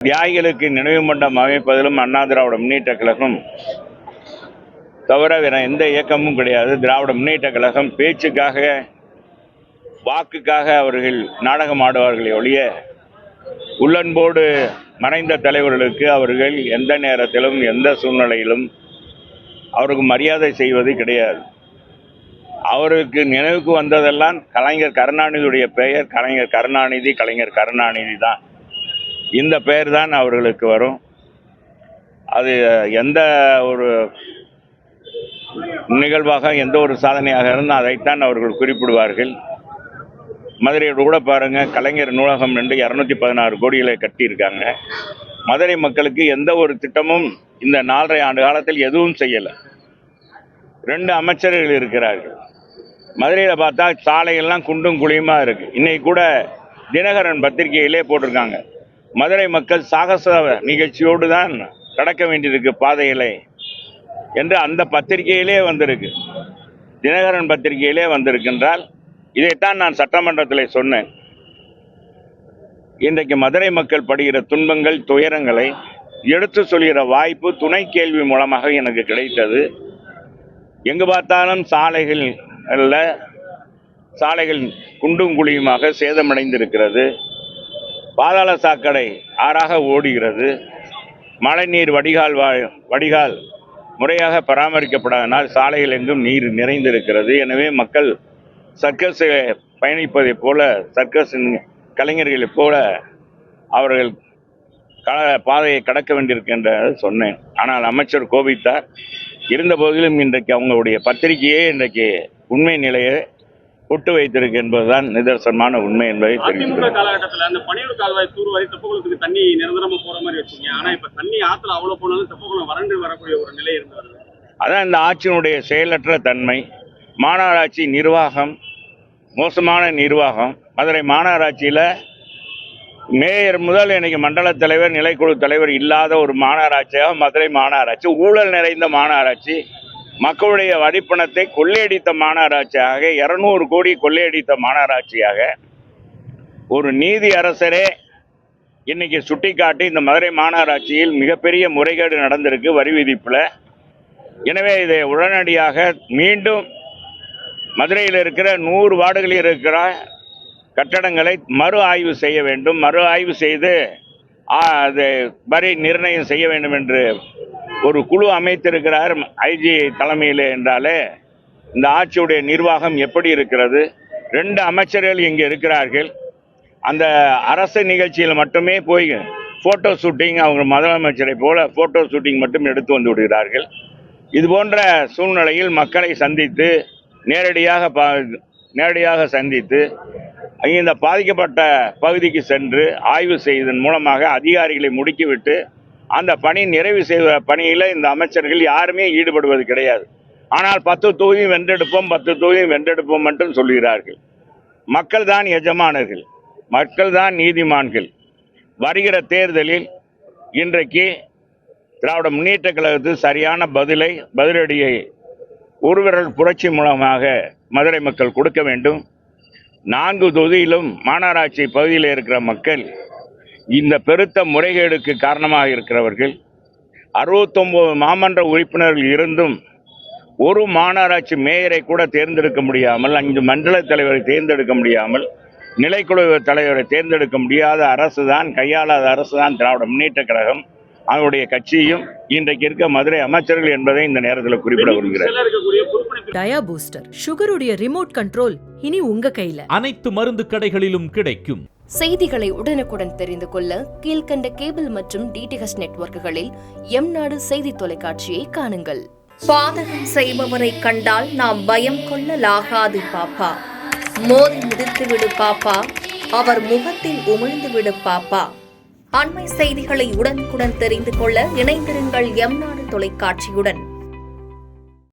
தியாகிகளுக்கு நினைவு மண்டபம் அமைப்பதிலும் அண்ணா திராவிட முன்னேற்ற கழகம் தவிர வேற எந்த இயக்கமும் கிடையாது. திராவிட முன்னேற்ற கழகம் பேச்சுக்காக, வாக்குக்காக அவர்கள் நாடகம் ஆடுவார்களே ஒழிய, உள்ளன்போடு மறைந்த தலைவர்களுக்கு அவர்கள் எந்த நேரத்திலும் எந்த சூழ்நிலையிலும் அவருக்கு மரியாதை செய்வது கிடையாது. அவருக்கு நினைவுக்கு வந்ததெல்லாம் கலைஞர் கருணாநிதியுடைய பெயர் கலைஞர் கருணாநிதி தான். இந்த பெயர் தான் அவர்களுக்கு வரும். அது எந்த ஒரு நிகழ்வாக, எந்த ஒரு சாதனையாக இருந்தால் அதைத்தான் அவர்கள் குறிப்பிடுவார்கள். மதுரையோடு கூட பாருங்க, கலைஞர் நூலகம் என்று 216 கோடிகளை கட்டியிருக்காங்க. மதுரை மக்களுக்கு எந்த ஒரு திட்டமும் இந்த 4.5 ஆண்டு காலத்தில் எதுவும் செய்யலை. 2 அமைச்சர்கள் இருக்கிறார்கள். மதுரையில் பார்த்தா சாலைகள்லாம் குண்டும் குழியுமா இருக்கு. இன்னைக்கு கூட தினகரன் பத்திரிகையிலே போட்டிருக்காங்க, மதுரை மக்கள் சாகச நிகழ்ச்சியோடு தான் கடக்க வேண்டியிருக்கு பாதைகளை என்று அந்த பத்திரிகையிலே வந்திருக்கு, தினகரன் பத்திரிகையிலே வந்திருக்கின்றால். இதைத்தான் நான் சட்டமன்றத்தில் சொன்னேன். இன்றைக்கு மதுரை மக்கள் படுகிற துன்பங்கள், துயரங்களை எடுத்து சொல்கிற வாய்ப்பு துணை கேள்வி மூலமாக எனக்கு கிடைத்தது. எங்கு பார்த்தாலும் சாலைகள் குண்டும் குழியுமாக சேதமடைந்திருக்கிறது. பாதாள சாக்கடை ஆறாக ஓடுகிறது. மழைநீர் வடிகால் முறையாக பராமரிக்கப்படாதனால் சாலைகள் எங்கும் நீர் நிறைந்திருக்கிறது. எனவே மக்கள் சர்க்கஸ் பயணிப்பதைப் போல, சர்க்கஸ் கலைஞர்களைப் போல அவர்கள் பாதையை கடக்க வேண்டியிருக்கின்ற சொன்னேன். ஆனால் அமைச்சர் கோபித்தார். இருந்த போதிலும் இன்றைக்கு அவங்களுடைய பத்திரிகையே இன்றைக்கு உண்மை நிலையை ஒட்டு வைத்திருக்கு என்பதுதான் நிதர்சனமான உண்மை என்பதை தெரிவிக்கிறேன். காலகட்டத்தில் அந்த பனியூர் கால்வாய் தூர் வரை தெப்பகுளத்துக்கு தண்ணி நிரந்தரமா போற மாதிரி வச்சுங்க. ஆனா இப்ப தண்ணி ஆத்துல அவ்வளவு போனாலும் தெப்பகுளம் வறண்டு வரக்கூடிய ஒரு நிலை இருந்தது. அதான் இந்த ஆட்சியினுடைய செயலற்ற தன்மை, மாநகராட்சி நிர்வாகம், மோசமான நிர்வாகம். மதுரை மாநகராட்சியில் மேயர் முதல் இன்னைக்கு மண்டல தலைவர், நிலைக்குழு தலைவர் இல்லாத ஒரு மாநகராட்சியாக மதுரை மாநகராட்சி, ஊழல் நிறைந்த மாநகராட்சி, மக்களுடைய வரிப்பணத்தை கொள்ளையடித்த மாநகராட்சியாக, 200 கோடி கொள்ளையடித்த மாநகராட்சியாக ஒரு நீதி அரசரே இன்னைக்கு சுட்டிக்காட்டி இந்த மதுரை மாநகராட்சியில் மிகப்பெரிய முறைகேடு நடந்திருக்கு வரி விதிப்பில். எனவே இதை உடனடியாக மீண்டும் மதுரையில் இருக்கிற 100 வார்டுகளில் இருக்கிற கட்டடங்களை மறு ஆய்வு செய்ய வேண்டும். மறு ஆய்வு செய்து அது வரி நிர்ணயம் செய்ய வேண்டும் என்று ஒரு குழு அமைத்திருக்கிறார் ஐஜி தலைமையில். என்றாலே இந்த ஆட்சியுடைய நிர்வாகம் எப்படி இருக்கிறது? 2 அமைச்சர்கள் இங்கே இருக்கிறார்கள். அந்த அரசு நிகழ்ச்சியில் மட்டுமே போய் ஃபோட்டோ ஷூட்டிங், அவங்க முதலமைச்சரை போல ஃபோட்டோ ஷூட்டிங் மட்டும் எடுத்து வந்து விடுகிறார்கள். இது போன்ற சூழ்நிலையில் மக்களை சந்தித்து நேரடியாக சந்தித்து இந்த பாதிக்கப்பட்ட பகுதிக்கு சென்று ஆய்வு செய்வதன் மூலமாக அதிகாரிகளை முடுக்கிவிட்டு அந்த பணி நிறைவு செய்வ பணியில் இந்த அமைச்சர்கள் யாருமே ஈடுபடுவது கிடையாது. ஆனால் 10 தொகுதி வென்றெடுப்போம் மட்டும் சொல்கிறார்கள். மக்கள் தான் எஜமானர்கள், மக்கள் தான் நீதிமான்கள். வருகிற தேர்தலில் இன்றைக்கு திராவிட முன்னேற்ற கழகத்துக்கு சரியான பதிலடியை ஒருவிரல் புரட்சி மூலமாக மதுரை மக்கள் கொடுக்க வேண்டும். 4 தொகுதியிலும் மாநகராட்சி பகுதியில் இருக்கிற மக்கள் இந்த பெருத்த முறைகேடுக்கு காரணமாக இருக்கிறவர்கள். 69 மாமன்ற உறுப்பினர்கள் இருந்தும் ஒரு மாநகராட்சி மேயரை கூட தேர்ந்தெடுக்க முடியாமல், 5 மண்டல தலைவரை தேர்ந்தெடுக்க முடியாமல், நிலைக்குழு தலைவரை தேர்ந்தெடுக்க முடியாத அரசு தான், கையாளாத அரசு தான் திராவிட முன்னேற்ற கழகம், அவருடைய கட்சியும் இன்றைக்கு இருக்க மதுரை அமைச்சர்கள் என்பதை இந்த நேரத்தில் குறிப்பிட விரும்புகிறேன். டயா பூஸ்டர், சுகருடைய ரிமோட் கண்ட்ரோல் இனி உங்க கையில. அனைத்து மருந்து கடைகளிலும் கிடைக்கும். செய்திகளை உடனுக்குடன் தெரிந்து கொள்ள கீழ்கண்ட கேபிள் மற்றும் டிடிஎச் நெட்வொர்க்குகளில் எம்நாடு செய்தி தொலைக்காட்சியை காணுங்கள். பாதகம் செய்பவரை கண்டால் நாம் பயம் கொள்ளலாகாது பாப்பா. மோதி மிதித்துவிடு பாப்பா, அவர் முகத்தில் உமிழ்ந்துவிடு பாப்பா. அண்மை செய்திகளை உடனுக்குடன் தெரிந்து கொள்ள இணைந்திருங்கள் எம்நாடு தொலைக்காட்சியுடன்.